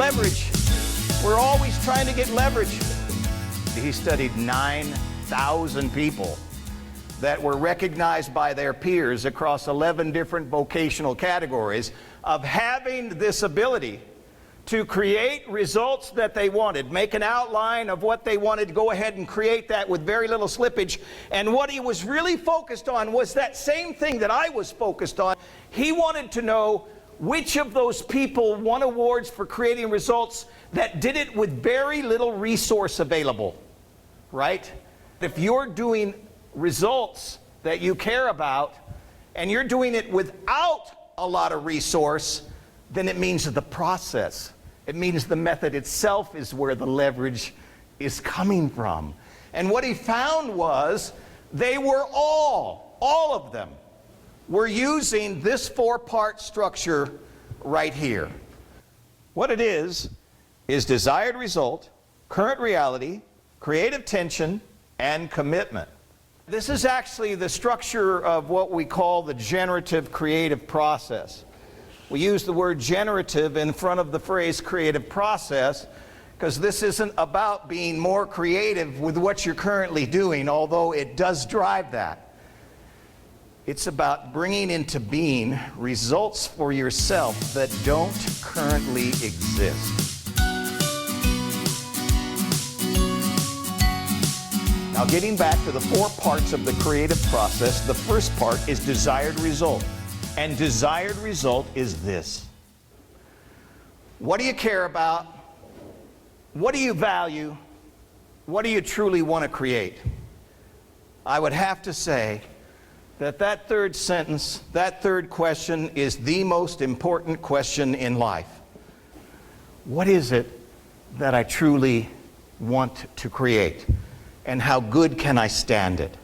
leverage. We're always trying to get leverage. He studied 9,000 people that were recognized by their peers across 11 different vocational categories of having this ability to create results that they wanted, make an outline of what they wanted, go ahead and create that with very little slippage. And what he was really focused on was that same thing that I was focused on. He wanted to know which of those people won awards for creating results that did it with very little resource available, right? If you're doing results that you care about and you're doing it without a lot of resource, then it means the process. It means the method itself is where the leverage is coming from. And what he found was they were all of them, were using this four-part structure right here. What it is desired result, current reality, creative tension, and commitment. This is actually the structure of what we call the generative creative process. We use the word generative in front of the phrase creative process because this isn't about being more creative with what you're currently doing, although it does drive that. It's about bringing into being results for yourself that don't currently exist. Now, getting back to the four parts of the creative process, the first part is desired result. And desired result is this. What do you care about? What do you value? What do you truly want to create? I would have to say that that third sentence, that third question is the most important question in life. What is it that I truly want to create? And how good can I stand it?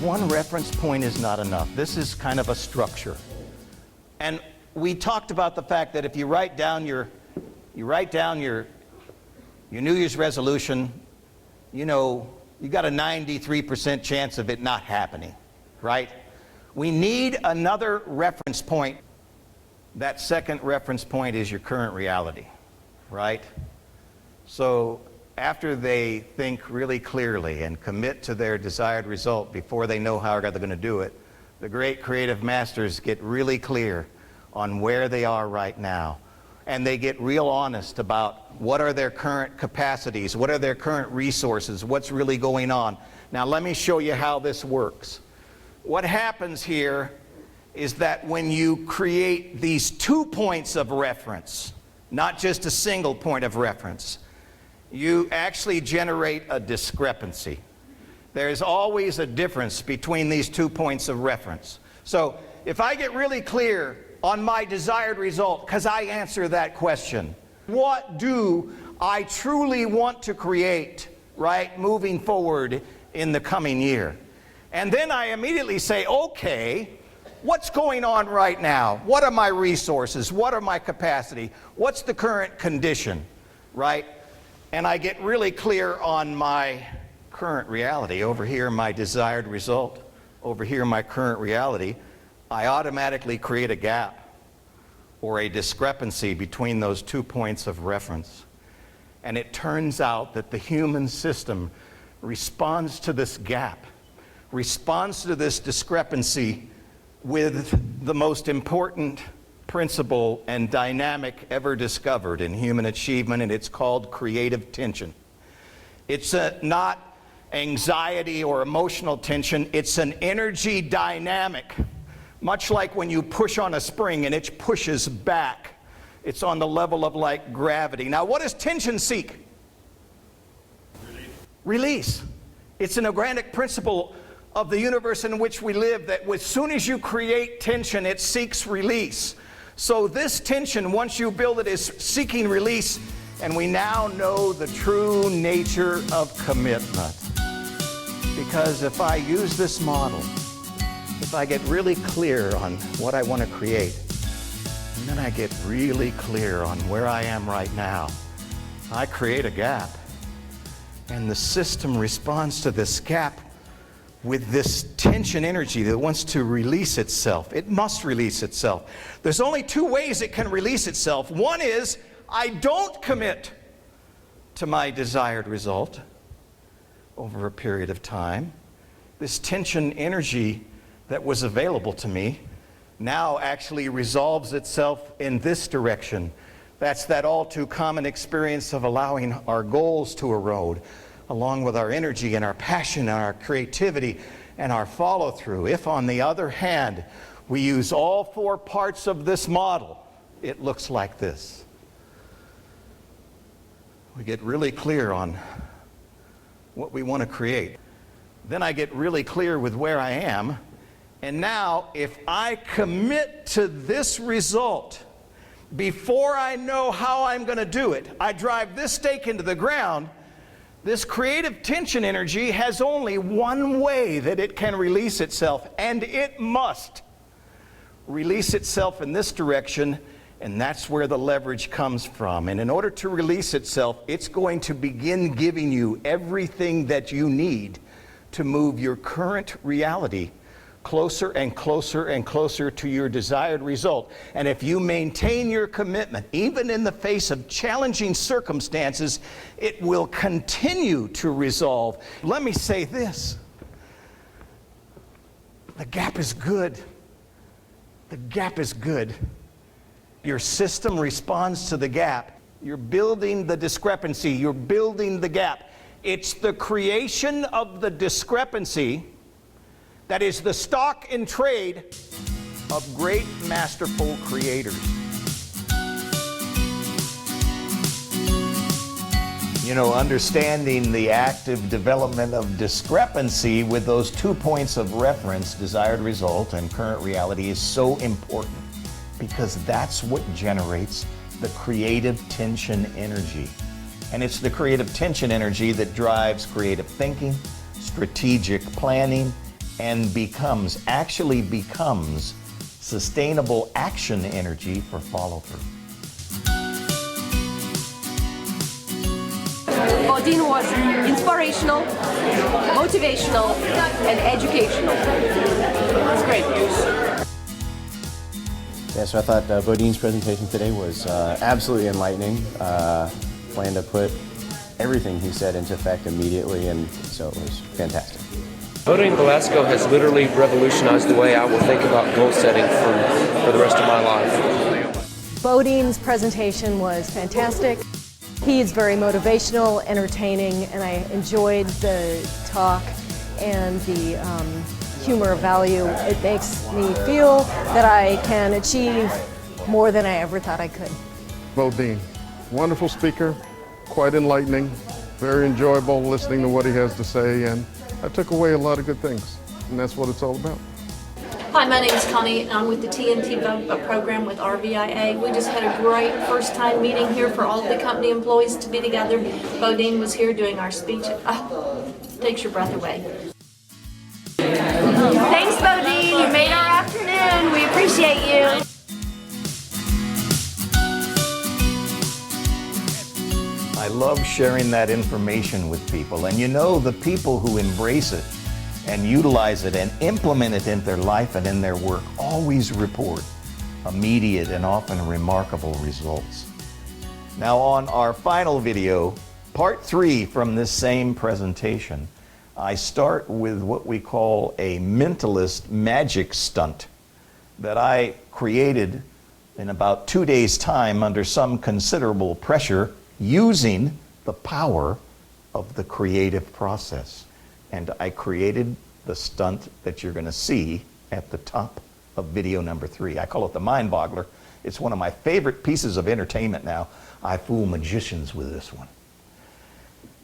One reference point is not enough. This is kind of a structure. And we talked about the fact that if you write down your New Year's resolution, you know, you got a 93% chance of it not happening, right? We need another reference point. That second reference point is your current reality, right? So after they think really clearly and commit to their desired result before they know how they're going to do it, the great creative masters get really clear on where they are right now. And they get real honest about what are their current capacities, what are their current resources, what's really going on. Now let me show you how this works. What happens here is that when you create these 2 points of reference, not just a single point of reference, you actually generate a discrepancy. There's always a difference between these 2 points of reference. So if I get really clear on my desired result, because I answer that question, what do I truly want to create, right, moving forward in the coming year? And then I immediately say, okay, what's going on right now? What are my resources? What are my capacity? What's the current condition, right? And I get really clear on my current reality. Over here, my desired result. Over here, my current reality. I automatically create a gap or a discrepancy between those 2 points of reference. And it turns out that the human system responds to this gap, responds to this discrepancy with the most important principle and dynamic ever discovered in human achievement, and it's called creative tension. It's not anxiety or emotional tension, it's an energy dynamic. Much like when you push on a spring and it pushes back. It's on the level of like gravity. Now what does tension seek? Release. It's an organic principle of the universe in which we live that as soon as you create tension, it seeks release. So this tension, once you build it, is seeking release, and we now know the true nature of commitment. Because if I use this model, if I get really clear on what I want to create, and then I get really clear on where I am right now, I create a gap. And the system responds to this gap with this tension energy that wants to release itself. It must release itself. There's only two ways it can release itself. One is, I don't commit to my desired result over a period of time. This tension energy that was available to me now actually resolves itself in this direction. That's that all too common experience of allowing our goals to erode, along with our energy and our passion and our creativity and our follow-through. If, on the other hand, we use all four parts of this model, it looks like this. We get really clear on what we want to create. Then I get really clear with where I am. And now, if I commit to this result before I know how I'm going to do it, I drive this stake into the ground. This creative tension energy has only one way that it can release itself, and it must release itself in this direction, and that's where the leverage comes from. And in order to release itself, it's going to begin giving you everything that you need to move your current reality closer and closer and closer to your desired result. And if you maintain your commitment, even in the face of challenging circumstances, it will continue to resolve. Let me say this. The gap is good. The gap is good. Your system responds to the gap. You're building the discrepancy. You're building the gap. It's the creation of the discrepancy that is the stock in trade of great masterful creators. You know, understanding the active development of discrepancy with those 2 points of reference, desired result and current reality, is so important, because that's what generates the creative tension energy. And it's the creative tension energy that drives creative thinking, strategic planning, and actually becomes sustainable action energy for follow-through. Bodine was inspirational, motivational, and educational. It's great news. Yeah, so I thought Bodine's presentation today was absolutely enlightening. Plan to put everything he said into effect immediately, and so it was fantastic. Bodine Balasco has literally revolutionized the way I will think about goal setting for the rest of my life. Bodine's presentation was fantastic. He is very motivational, entertaining, and I enjoyed the talk and the humor of value. It makes me feel that I can achieve more than I ever thought I could. Bodine, wonderful speaker, quite enlightening, very enjoyable listening to what he has to say, and I took away a lot of good things, and that's what it's all about. Hi, my name is Connie, and I'm with the TNT program with RVIA. We just had a great first-time meeting here for all of the company employees to be together. Bodine was here doing our speech. Takes your breath away. Thanks, Bodine. You made our afternoon. We appreciate you. I love sharing that information with people, and you know, the people who embrace it and utilize it and implement it in their life and in their work always report immediate and often remarkable results. Now, on our final video, part 3 from this same presentation, I start with what we call a mentalist magic stunt that I created in about 2 days' time under some considerable pressure, using the power of the creative process. And I created the stunt that you're going to see at the top of video number 3. I call it the Mind Boggler. It's one of my favorite pieces of entertainment now. I fool magicians with this one.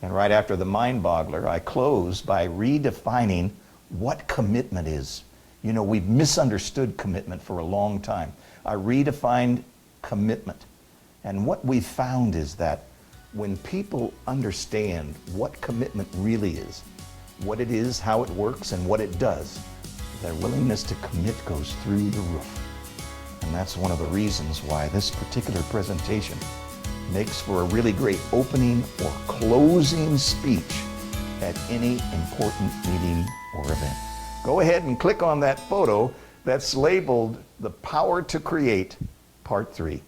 And right after the Mind Boggler, I close by redefining what commitment is. You know, we've misunderstood commitment for a long time. I redefined commitment. And what we found is that when people understand what commitment really is, what it is, how it works, and what it does, their willingness to commit goes through the roof. And that's one of the reasons why this particular presentation makes for a really great opening or closing speech at any important meeting or event. Go ahead and click on that photo that's labeled The Power to Create, Part 3.